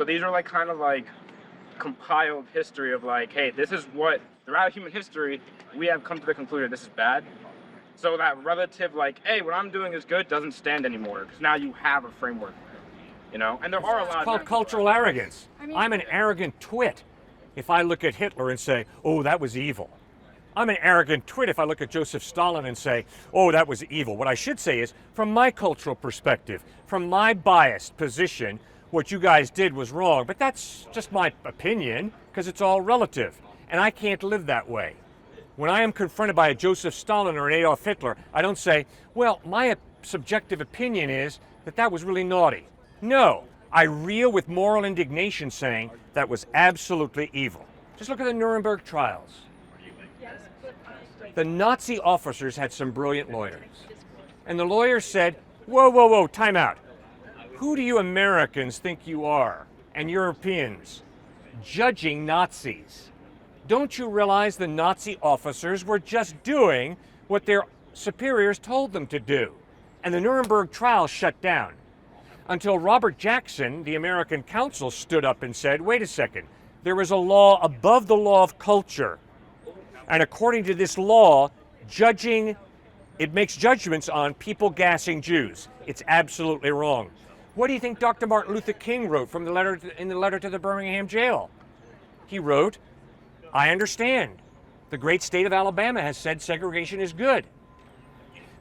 So these are like kind of like compiled history of like, hey, this is what throughout human history we have come to the conclusion this is bad. So that relative like, hey, what I'm doing is good doesn't stand anymore because now you have a framework, you know. And there are a lot. It's called cultural arrogance. I'm an arrogant twit if I look at Hitler and say, oh, that was evil. I'm an arrogant twit if I look at Joseph Stalin and say, oh, that was evil. What I should say is, from my cultural perspective, from my biased position, what you guys did was wrong. But that's just my opinion, because it's all relative. And I can't live that way. When I am confronted by a Joseph Stalin or an Adolf Hitler, I don't say, well, my subjective opinion is that that was really naughty. No, I reel with moral indignation saying that was absolutely evil. Just look at the Nuremberg trials. The Nazi officers had some brilliant lawyers. And the lawyers said, whoa, whoa, whoa, time out. Who do you Americans think you are, and Europeans, judging Nazis? Don't you realize the Nazi officers were just doing what their superiors told them to do? And the Nuremberg trials shut down. Until Robert Jackson, the American counsel, stood up and said, wait a second, there is a law above the law of culture. And according to this law, it makes judgments on people gassing Jews. It's absolutely wrong. What do you think Dr. Martin Luther King wrote in the letter to the Birmingham jail? He wrote, I understand. The great state of Alabama has said segregation is good.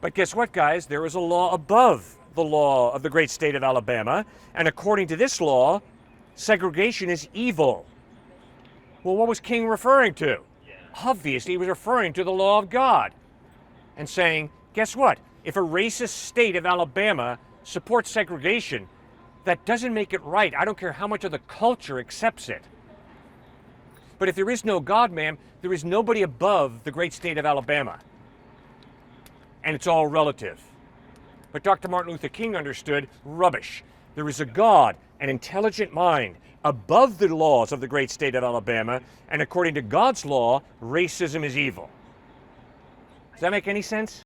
But guess what, guys? There is a law above the law of the great state of Alabama. And according to this law, segregation is evil. Well, what was King referring to? Obviously, he was referring to the law of God and saying, guess what? If a racist state of Alabama supports segregation, that doesn't make it right. I don't care how much of the culture accepts it. But if there is no God, ma'am, there is nobody above the great state of Alabama. And it's all relative. But Dr. Martin Luther King understood rubbish. There is a God, an intelligent mind, above the laws of the great state of Alabama, and according to God's law, racism is evil. Does that make any sense?